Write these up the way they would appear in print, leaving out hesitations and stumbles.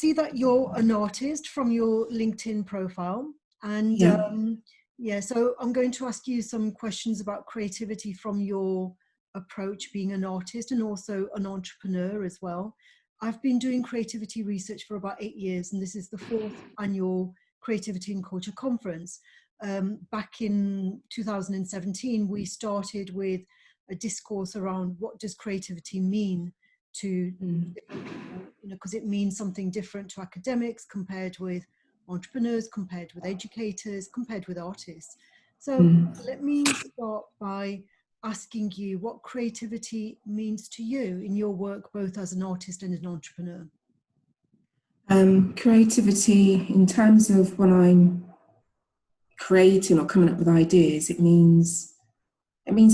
see that you're an artist from your LinkedIn profile. And Yeah. yeah, so I'm going to ask you some questions about creativity from your approach being an artist and also an entrepreneur as well. I've been doing creativity research for about 8 years, and this is the 4th annual Creativity and Culture Conference. Back in 2017, we started with a discourse around what does creativity mean to different people, because it means something different to academics compared with entrepreneurs, compared with educators, compared with artists. So let me start by asking you what creativity means to you in your work, both as an artist and an entrepreneur. Creativity, in terms of when I'm creating or coming up with ideas, it means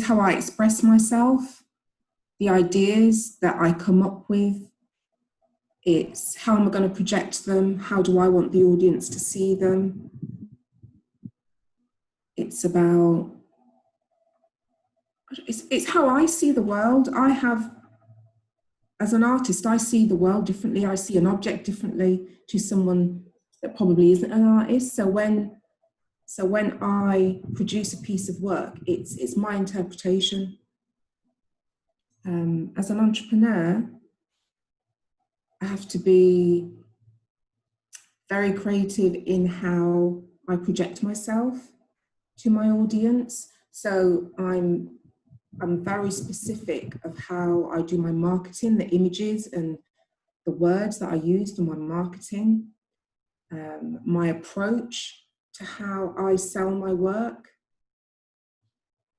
how I express myself, the ideas that I come up with. It's how am I going to project them? How do I want the audience to see them? It's about, it's how I see the world. As an artist, I see the world differently. I see an object differently to someone that probably isn't an artist. So when I produce a piece of work, it's my interpretation. As an entrepreneur, I have to be very creative in how I project myself to my audience. So I'm very specific of how I do my marketing, the images and the words that I use for my marketing, my approach to how I sell my work.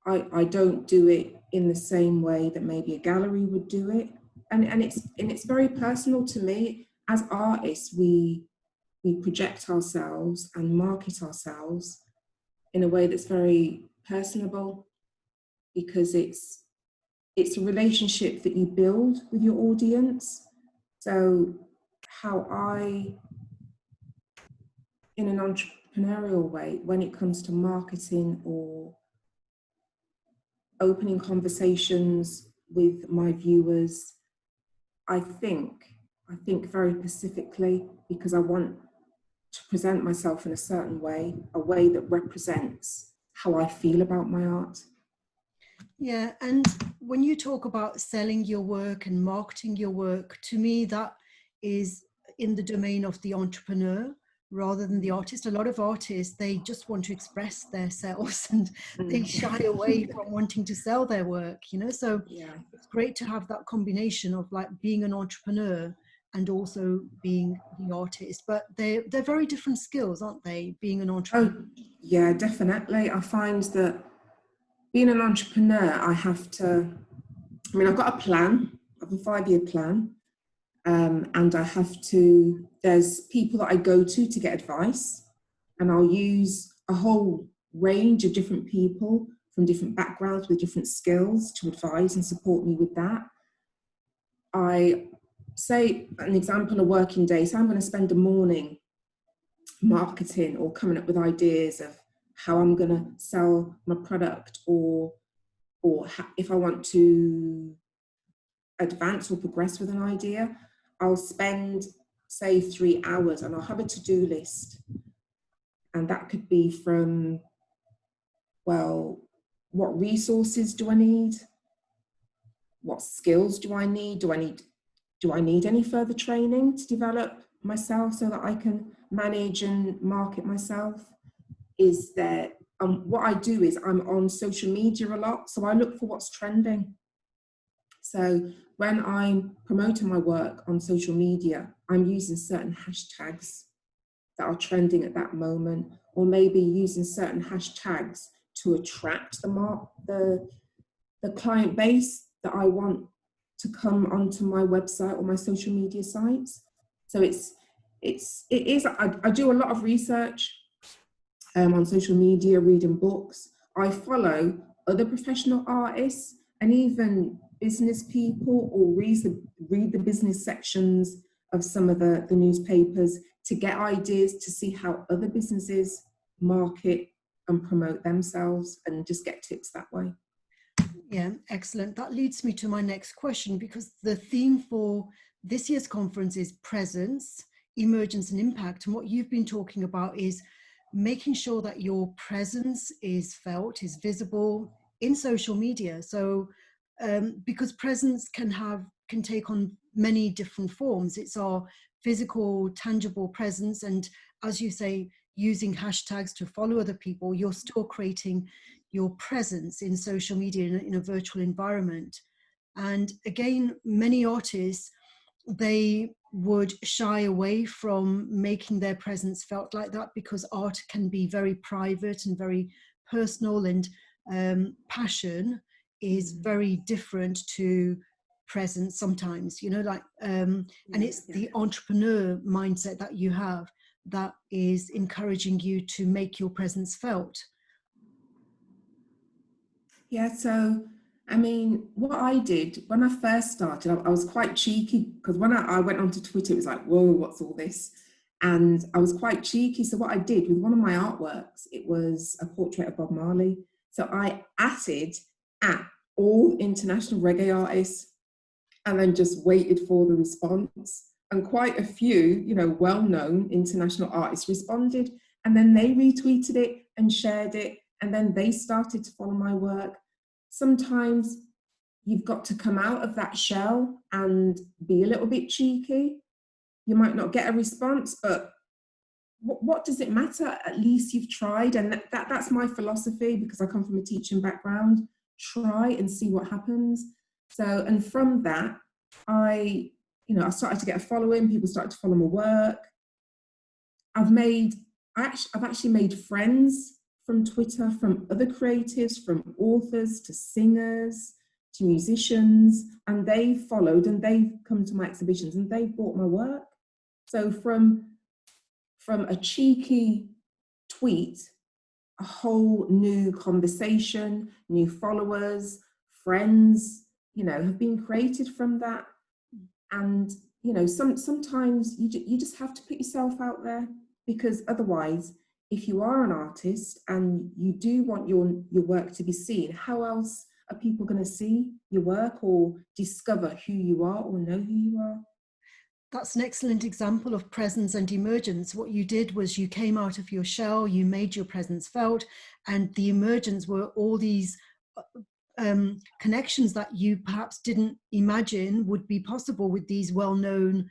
I don't do it in the same way that maybe a gallery would do it. And it's very personal to me. As artists, we project ourselves and market ourselves in a way that's very personable, because it's a relationship that you build with your audience. So how in an entrepreneurial way, when it comes to marketing or opening conversations with my viewers, I think very specifically, because I want to present myself in a certain way, a way that represents how I feel about my art. Yeah, and when you talk about selling your work and marketing your work, to me that is in the domain of the entrepreneur rather than the artist. A lot of artists, they just want to express themselves and they shy away from wanting to sell their work, so yeah, it's great to have that combination of like being an entrepreneur and also being the artist. But they're very different skills, aren't they, being an entrepreneur? Oh, yeah, definitely. I find that being an entrepreneur, I've got a plan. I have a 5-year plan. And there's people that I go to get advice, and I'll use a whole range of different people from different backgrounds with different skills to advise and support me with that. I say an example, a working day. So I'm going to spend a morning marketing or coming up with ideas of how I'm going to sell my product, or if I want to advance or progress with an idea. I'll spend, say, 3 hours, and I'll have a to-do list. And that could be from, well, what resources do I need? What skills do I need? Do I need any further training to develop myself so that I can manage and market myself? Is there, what I do is I'm on social media a lot, so I look for what's trending. So when I'm promoting my work on social media, I'm using certain hashtags that are trending at that moment, or maybe using certain hashtags to attract the client base that I want to come onto my website or my social media sites. So I do a lot of research on social media, reading books. I follow other professional artists and even business people, or read the business sections of some of the newspapers to get ideas, to see how other businesses market and promote themselves, and just get tips that way. Yeah, excellent. That leads me to my next question, because the theme for this year's conference is presence, Emergence and Impact. And what you've been talking about is making sure that your presence is felt, is visible in social media. So because presence can take on many different forms. It's our physical, tangible presence. And as you say, using hashtags to follow other people, you're still creating your presence in social media in a virtual environment. And again, many artists, they would shy away from making their presence felt like that, because art can be very private and very personal, and passion is very different to presence sometimes, like and it's the entrepreneur mindset that you have that is encouraging you to make your presence felt. Yeah, so I mean, what I did when I first started, I was quite cheeky, because when I went onto Twitter, it was like, whoa, what's all this? And I was quite cheeky. So what I did with one of my artworks, it was a portrait of Bob Marley. So I added at all international reggae artists, and then just waited for the response. And quite a few, well-known international artists responded, and then they retweeted it and shared it, and then they started to follow my work. Sometimes you've got to come out of that shell and be a little bit cheeky. You might not get a response, but what does it matter? At least you've tried. And that's my philosophy, because I come from a teaching background. Try and see what happens. So, and from that, I started to get a following. People started to follow my work. I've actually made friends from Twitter, from other creatives, from authors to singers to musicians, and they followed and they've come to my exhibitions and they've bought my work. So from a cheeky tweet, a whole new conversation, new followers, friends, have been created from that. And sometimes you just have to put yourself out there, because otherwise, if you are an artist and you do want your work to be seen, how else are people going to see your work or discover who you are or know who you are? That's an excellent example of presence and emergence. What you did was you came out of your shell, you made your presence felt, and the emergence were all these connections that you perhaps didn't imagine would be possible with these well-known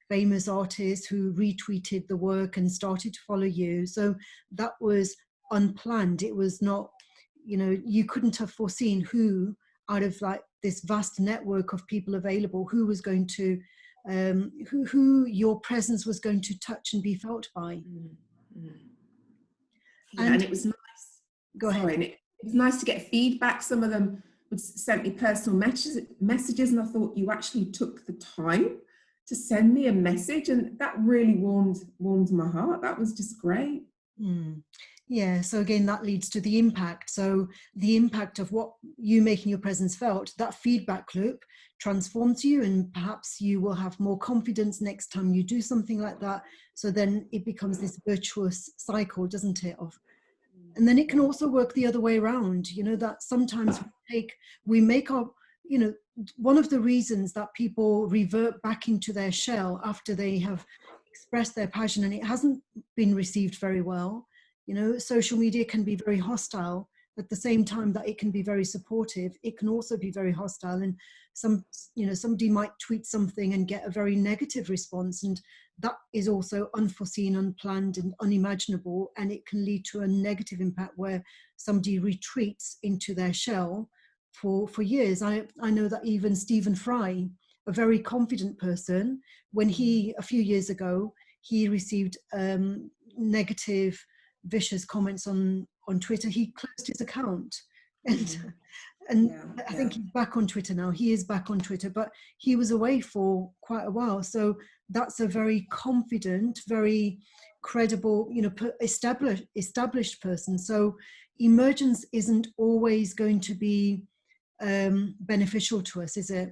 famous artists who retweeted the work and started to follow you. So that was unplanned. It was not, you couldn't have foreseen who out of like this vast network of people available, who was going to who your presence was going to touch and be felt by. Yeah, and it was nice. Go ahead. And it was nice to get feedback. Some of them would send me personal messages, and I thought, you actually took the time to send me a message, and that really warmed my heart. That was just great. Yeah, so again, that leads to the impact. So the impact of what you making your presence felt, that feedback loop transforms you, and perhaps you will have more confidence next time you do something like that. So then it becomes this virtuous cycle, doesn't it? And then it can also work the other way around, that sometimes we make our, one of the reasons that people revert back into their shell after they have expressed their passion and it hasn't been received very well. Social media can be very hostile. At the same time that it can be very supportive, it can also be very hostile. And somebody might tweet something and get a very negative response, and that is also unforeseen, unplanned, and unimaginable. And it can lead to a negative impact where somebody retreats into their shell for years. I know that even Stephen Fry, a very confident person, when a few years ago, he received negative, vicious comments on Twitter, he closed his account. And I think he's back on Twitter now. He is back on Twitter, but he was away for quite a while. So that's a very confident, very credible, established person. So emergence isn't always going to be beneficial to us, is it?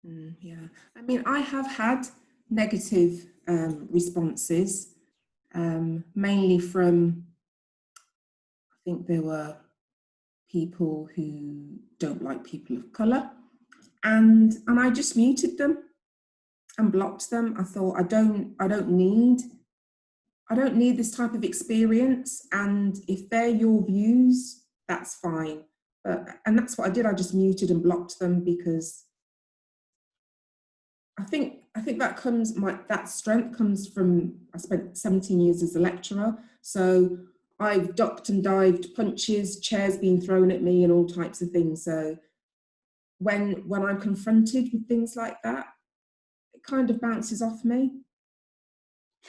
Yeah, I mean, I have had negative responses, mainly from, I think there were people who don't like people of colour, and I just muted them. and blocked them. I thought, I don't need this type of experience, and if they're your views, that's fine. And that's what I did. I just muted and blocked them, because I think that strength comes from, I spent 17 years as a lecturer, so I've ducked and dived punches, chairs being thrown at me and all types of things. So when I'm confronted with things like that, it kind of bounces off me,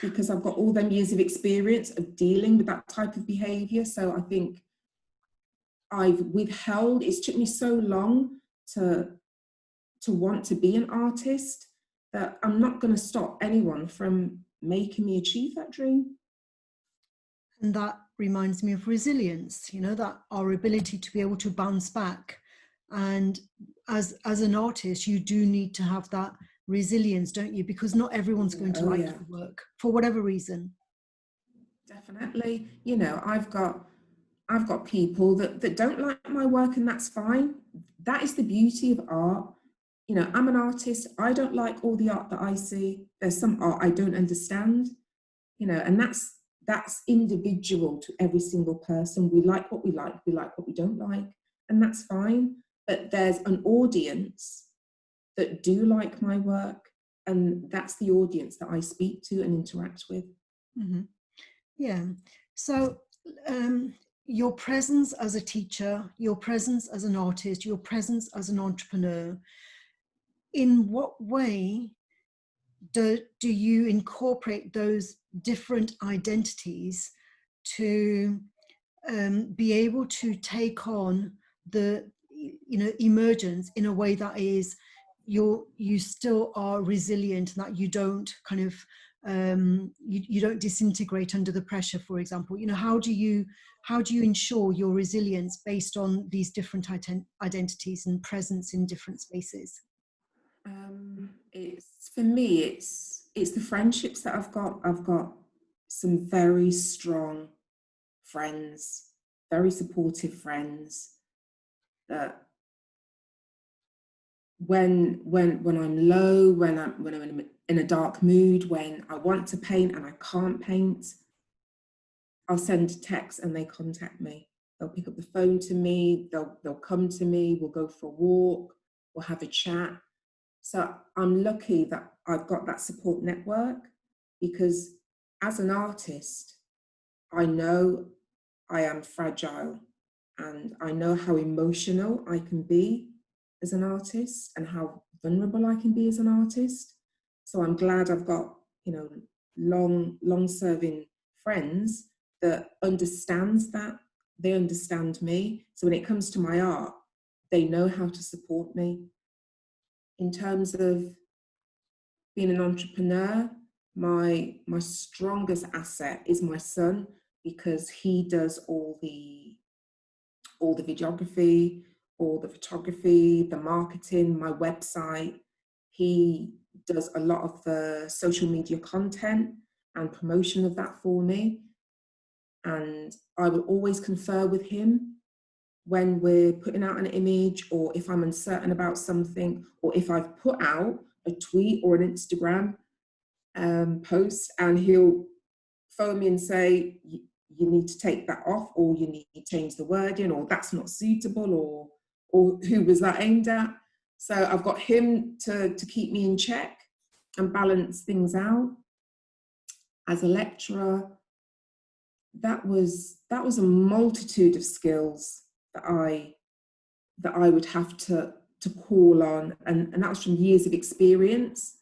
because I've got all them years of experience of dealing with that type of behaviour. So I think I've withheld. It's took me so long to want to be an artist, that I'm not going to stop anyone from making me achieve that dream. And that reminds me of resilience, that our ability to be able to bounce back. And as an artist, you do need to have that resilience, don't you? Because not everyone's going to like your work for whatever reason. Definitely. I've got people that don't like my work, and that's fine. That is the beauty of art. I'm an artist. I don't like all the art that I see. There's some art I don't understand, and that's individual to every single person. We like what we like what we don't like, and that's fine. But there's an audience that do like my work, and that's the audience that I speak to and interact with. Mm-hmm. Yeah. So your presence as a teacher, your presence as an artist, your presence as an entrepreneur, in what way do you incorporate those different identities to be able to take on the emergence in a way that is you still are resilient, and that you don't kind of you don't disintegrate under the pressure, for example? How do you ensure your resilience based on these different identities and presence in different spaces? For me, it's the friendships that I've got. I've got some very strong friends, very supportive friends, that when I'm low, when I'm in a dark mood, when I want to paint and I can't paint, I'll send a text and they contact me. They'll pick up the phone to me, they'll come to me, we'll go for a walk, we'll have a chat. So I'm lucky that I've got that support network, because as an artist, I know I am fragile, and I know how emotional I can be as an artist and how vulnerable I can be as an artist. So I'm glad I've got, long-serving friends that understands that. They understand me. So when it comes to my art, they know how to support me. In terms of being an entrepreneur, my strongest asset is my son, because he does all the videography, all the photography, the marketing, my website. He does a lot of the social media content and promotion of that for me. And I will always confer with him when we're putting out an image, or if I'm uncertain about something, or if I've put out a tweet or an Instagram post, and he'll phone me and say, you need to take that off, or you need to change the wording, or that's not suitable, or who was that aimed at? So I've got him to keep me in check and balance things out. As a lecturer, that was a multitude of skills that I would have to call on, and that was from years of experience.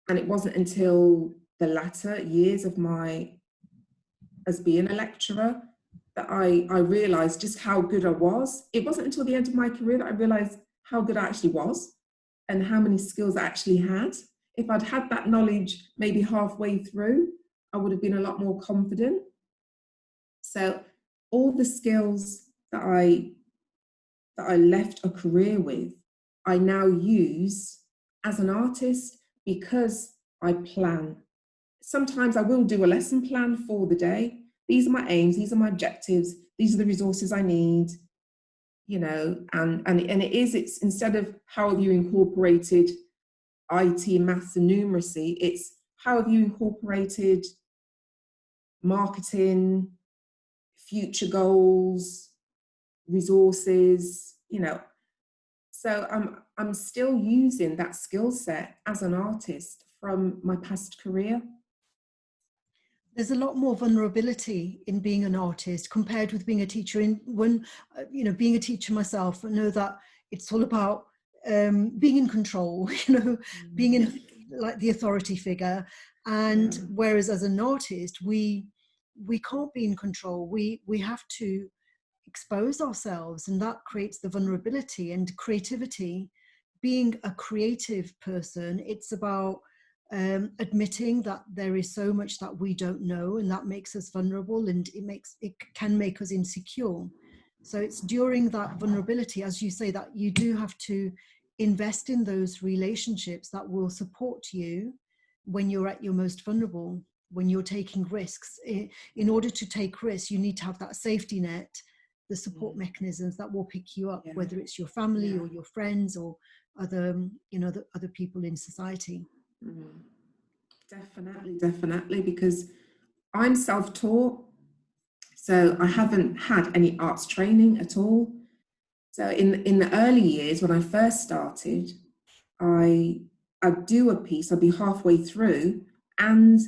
And it wasn't until the latter years of as being a lecturer that I realised just how good I was. It wasn't until the end of my career that I realised how good I actually was and how many skills I actually had. If I'd had that knowledge maybe halfway through, I would have been a lot more confident. So all the skills that I left a career with, I now use as an artist, because I plan. Sometimes I will do a lesson plan for the day. These are my aims, these are my objectives, these are the resources I need, and it's instead of how have you incorporated IT, maths and numeracy. It's how have you incorporated marketing, future goals, resources, you know. So I'm still using that skill set as an artist from my past career. There's a lot more vulnerability in being an artist compared with being a teacher. Being a teacher myself, I know that it's all about being in control, being in like the authority figure. And whereas as an artist, we can't be in control. We have to expose ourselves, and that creates the vulnerability and creativity. Being a creative person, it's about admitting that there is so much that we don't know, and that makes us vulnerable, and it can make us insecure. So it's during that vulnerability, as you say, that you do have to invest in those relationships that will support you when you're at your most vulnerable, when you're taking risks. In order to take risks, you need to have that safety net, the support mechanisms that will pick you up, whether it's your family or your friends or other, the other people in society. Definitely, because I'm self-taught, so I haven't had any arts training at all. So in the early years when I first started, I'd do a piece, I'd be halfway through, and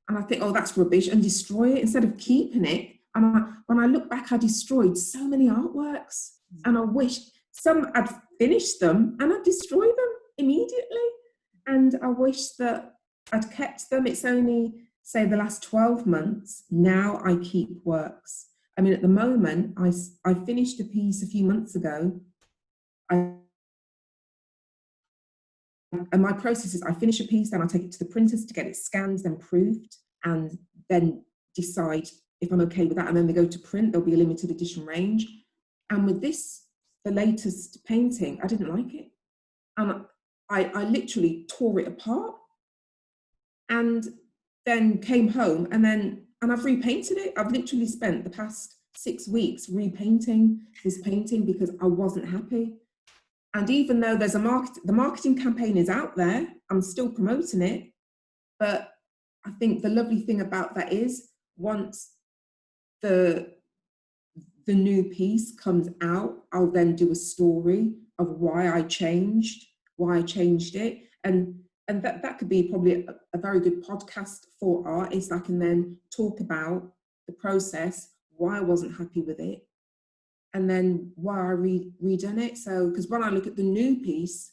I think, oh, that's rubbish, and destroy it instead of keeping it. And when I look back, I destroyed so many artworks, and I wish I'd finished them and I'd destroyed them immediately. And I wish that I'd kept them. It's only, say, the last 12 months, now I keep works. I mean, at the moment, I finished a piece a few months ago. And my process is I finish a piece, then I take it to the printers to get it scanned, then proofed, and then decide if I'm okay with that. And then they go to print, there'll be a limited edition range. And with this, the latest painting, I didn't like it. And I literally tore it apart and then came home and I've repainted it. I've literally spent the past 6 weeks repainting this painting because I wasn't happy. And even though there's the marketing campaign is out there, I'm still promoting it. But I think the lovely thing about that is once the new piece comes out, I'll then do a story of why I changed it. And that could be probably a very good podcast for artists. I can then talk about the process, why I wasn't happy with it, and then why I redone it. So, because when I look at the new piece,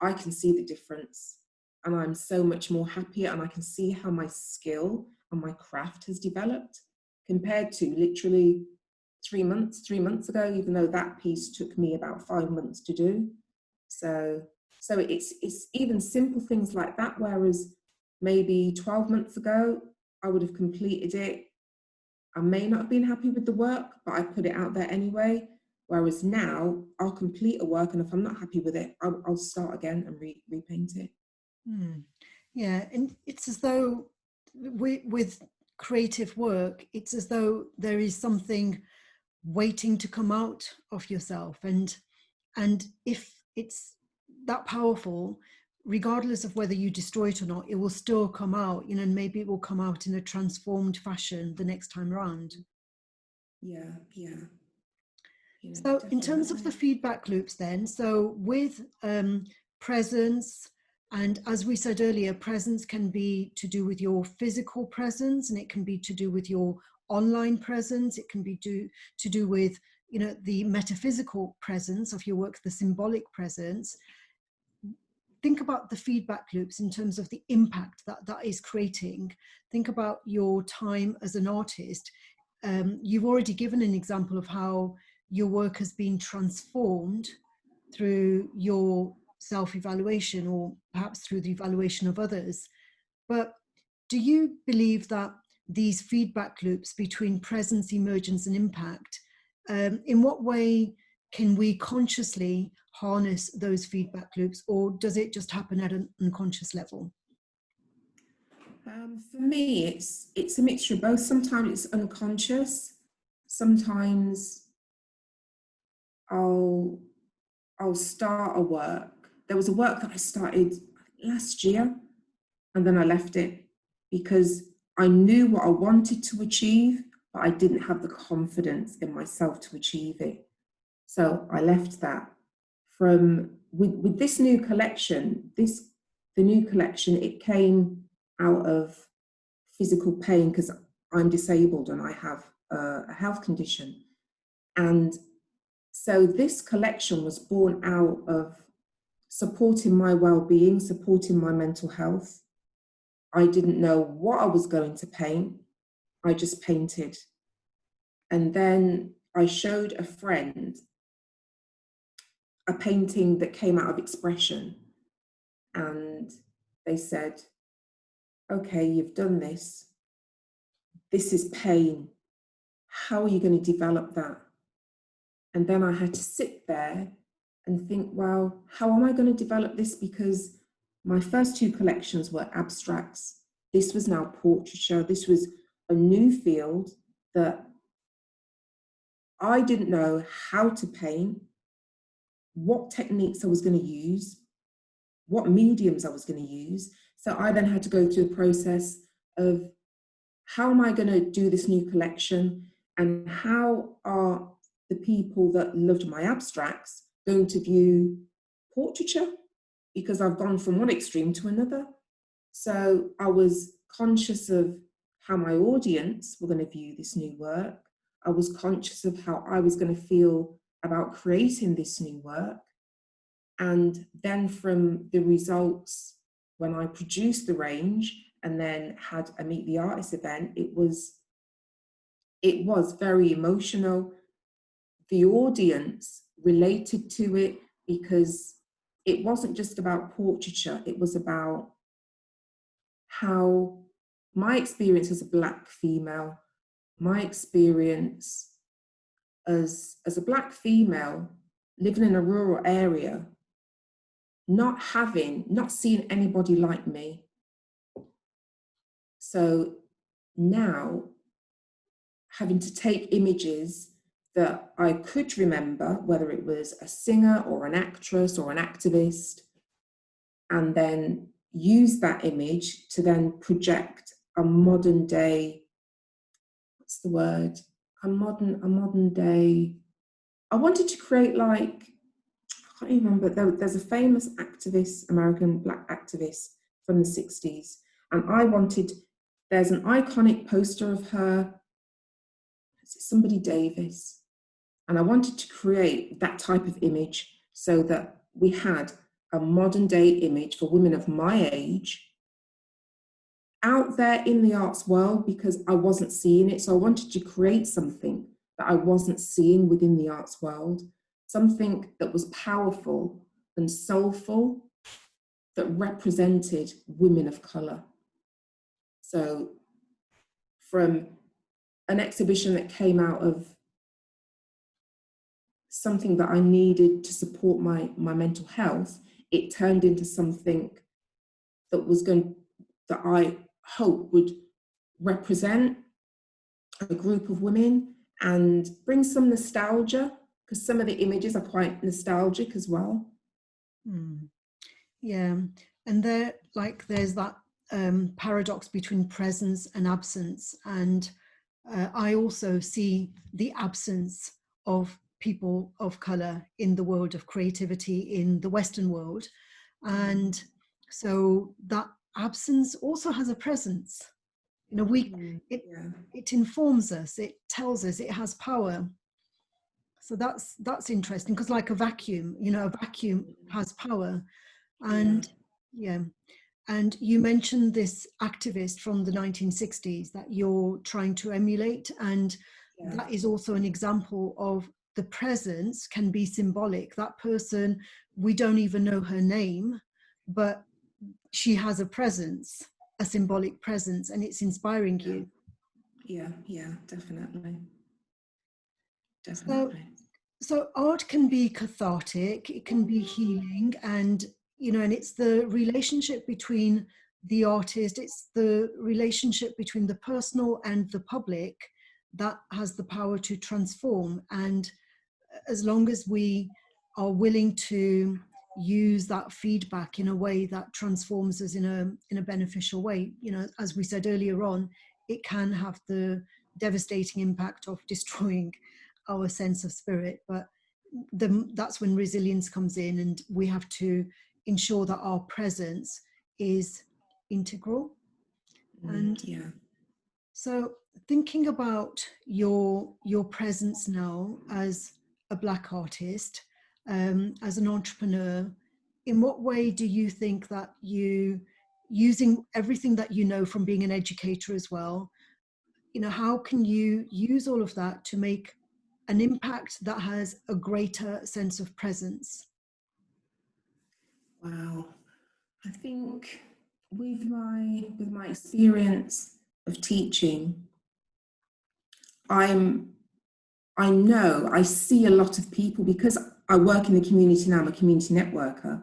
I can see the difference and I'm so much more happier, and I can see how my skill and my craft has developed compared to literally 3 months ago, even though that piece took me about 5 months to do. So it's even simple things like that, whereas maybe 12 months ago, I would have completed it. I may not have been happy with the work, but I put it out there anyway. Whereas now, I'll complete a work, and if I'm not happy with it, I'll start again and repaint it. Yeah, and it's as though with creative work, it's as though there is something waiting to come out of yourself, and if it's that powerful, regardless of whether you destroy it or not, it will still come out, and maybe it will come out in a transformed fashion the next time around. Yeah. So definitely. In terms of the feedback loops then, so with presence, and as we said earlier, presence can be to do with your physical presence, and it can be to do with your online presence. It can be to do with, the metaphysical presence of your work, the symbolic presence. Think about the feedback loops in terms of the impact that is creating. Think about your time as an artist. You've already given an example of how your work has been transformed through your self-evaluation, or perhaps through the evaluation of others. But do you believe that these feedback loops between presence, emergence, and impact, in what way can we consciously harness those feedback loops, or does it just happen at an unconscious level? For me, it's a mixture of both. Sometimes it's unconscious. Sometimes I'll start a work. There was a work that I started last year, and then I left it because I knew what I wanted to achieve, but I didn't have the confidence in myself to achieve it. So I left that. With this new collection, the new collection, it came out of physical pain because I'm disabled and I have a health condition. And so this collection was born out of supporting my well-being, supporting my mental health. I didn't know what I was going to paint. I just painted. And then I showed a friend a painting that came out of expression. And they said, okay, you've done this. This is pain. How are you going to develop that? And then I had to sit there and think, well, how am I going to develop this? Because my first two collections were abstracts. This was now portraiture. This was a new field that I didn't know how to paint, what techniques I was going to use, what mediums I was going to use. So I then had to go through a process of how am I going to do this new collection, and how are the people that loved my abstracts going to view portraiture, because I've gone from one extreme to another. So I was conscious of how my audience were going to view this new work. I was conscious of how I was going to feel about creating this new work. And then from the results, when I produced the range and then had a Meet the Artist event, it was very emotional. The audience related to it because it wasn't just about portraiture, it was about how my experience as a Black female, my experience as a Black female living in a rural area, not seeing anybody like me. So now having to take images that I could remember, whether it was a singer or an actress or an activist, and then use that image to then project a modern day, what's the word? A modern day. I wanted to create, like, I can't even remember, there's a famous activist, American Black activist from the 60s. And there's an iconic poster of her, somebody Davis. And I wanted to create that type of image so that we had a modern day image for women of my age out there in the arts world, because I wasn't seeing it. So I wanted to create something that I wasn't seeing within the arts world, something that was powerful and soulful, that represented women of colour. So from an exhibition that came out of something that I needed to support my mental health, it turned into something that I hope would represent a group of women and bring some nostalgia, because some of the images are quite nostalgic as well. Yeah, and there's that paradox between presence and absence, and I also see the absence of people of color in the world of creativity in the Western world, and so that absence also has a presence. You know, it informs us, it tells us, it has power. So that's interesting, because like a vacuum, you know, a vacuum has power. And and you mentioned this activist from the 1960s that you're trying to emulate, and that is also an example of the presence can be symbolic. That person, we don't even know her name, but she has a presence, a symbolic presence, and it's inspiring you. Yeah, definitely. So art can be cathartic, it can be healing, and you know, and it's the relationship between the artist, it's the relationship between the personal and the public that has the power to transform. And as long as we are willing to use that feedback in a way that transforms us in a beneficial way. You know, as we said earlier on, it can have the devastating impact of destroying our sense of spirit, but that's when resilience comes in, and we have to ensure that our presence is integral. And yeah. so thinking about your presence now as a Black artist, as an entrepreneur, in what way do you think that you, using everything that you know from being an educator as well, you know, how can you use all of that to make an impact that has a greater sense of presence? Wow. I think with my experience of teaching, I know I see a lot of people, because I work in the community now, I'm a community networker.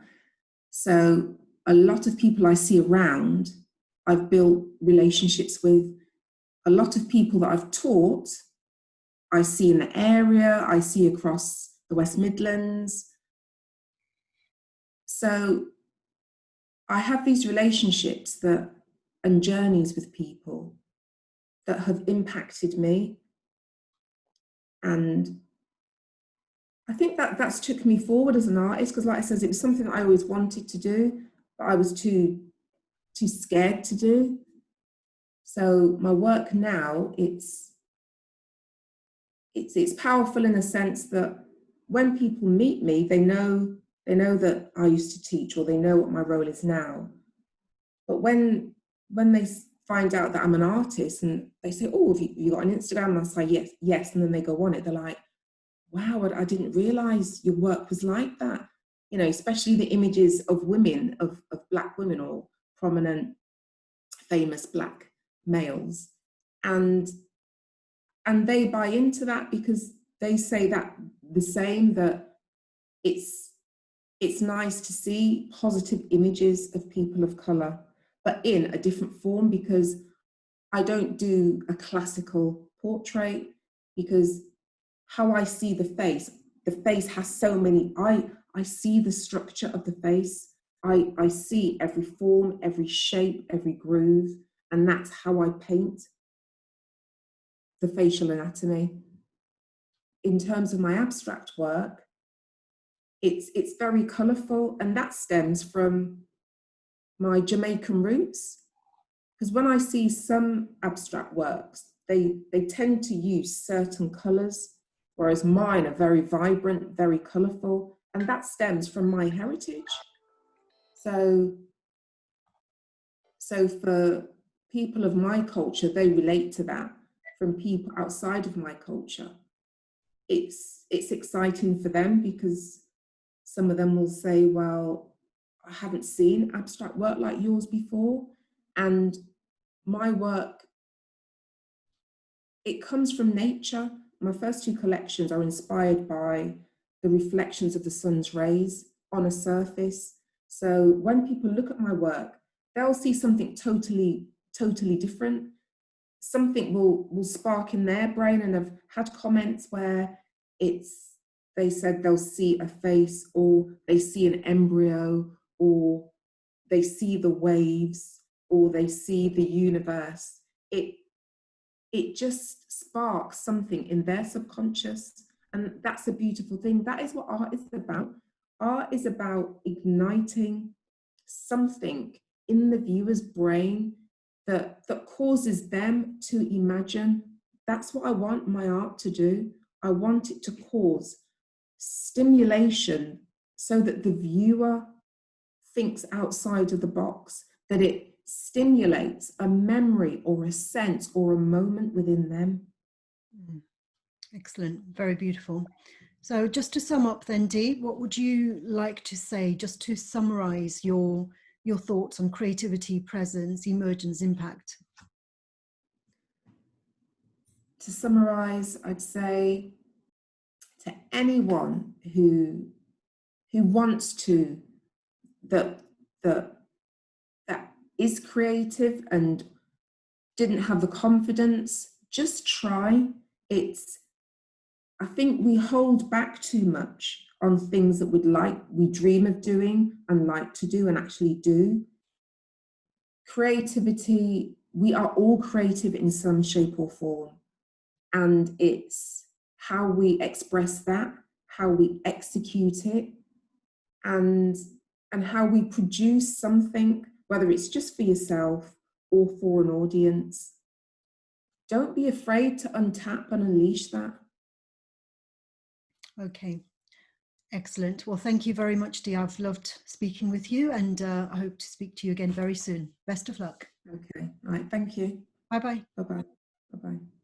So a lot of people I see around, I've built relationships with. A lot of people that I've taught, I see in the area, I see across the West Midlands. So I have these relationships and journeys with people that have impacted me. And I think that's took me forward as an artist, because like I said, it was something that I always wanted to do, but I was too scared to do. So my work now, it's powerful in a sense that when people meet me, they know that I used to teach, or they know what my role is now. But when they find out that I'm an artist, and they say, "Oh, have you got an Instagram?" And I say, yes, and then they go on it. They're like, "Wow, I didn't realize your work was like that." You know, especially the images of women, of Black women, or prominent, famous Black males, and they buy into that, because they say that the same, that it's nice to see positive images of people of colour, but in a different form, because I don't do a classical portrait, because how I see the face has so many, I see the structure of the face, I see every form, every shape, every groove, and that's how I paint the facial anatomy. In terms of my abstract work, it's very colourful, and that stems from my Jamaican roots. Because when I see some abstract works, they tend to use certain colours, whereas mine are very vibrant, very colourful, and that stems from my heritage. So for people of my culture, they relate to that. From people outside of my culture, it's exciting for them, because some of them will say, "Well, I haven't seen abstract work like yours before." And my work, it comes from nature. My first two collections are inspired by the reflections of the sun's rays on a surface. So when people look at my work, they'll see something totally different. Something will spark in their brain, and I've had comments where they said they'll see a face, or they see an embryo, or they see the waves, or they see the universe. It just sparks something in their subconscious, and that's a beautiful thing. That is what art is about. Art is about igniting something in the viewer's brain that causes them to imagine. That's what I want my art to do. I want it to cause stimulation, so that the viewer thinks outside of the box, that it stimulates a memory or a sense or a moment within them. Excellent, very beautiful. So just to sum up then, Dee, what would you like to say, just to summarize your thoughts on creativity, presence, emergence, impact? To summarize, I'd say to anyone who wants to, that is creative and didn't have the confidence, just try. I think we hold back too much. on things that we dream of doing and like to do and actually do. Creativity, we are all creative in some shape or form. And it's how we express that, how we execute it, and how we produce something, whether it's just for yourself or for an audience. Don't be afraid to untap and unleash that. Okay, excellent. Well, thank you very much, Dee. I've loved speaking with you, and I hope to speak to you again very soon. Best of luck. Okay, all right, thank you. Bye-bye. Bye-bye. Bye-bye.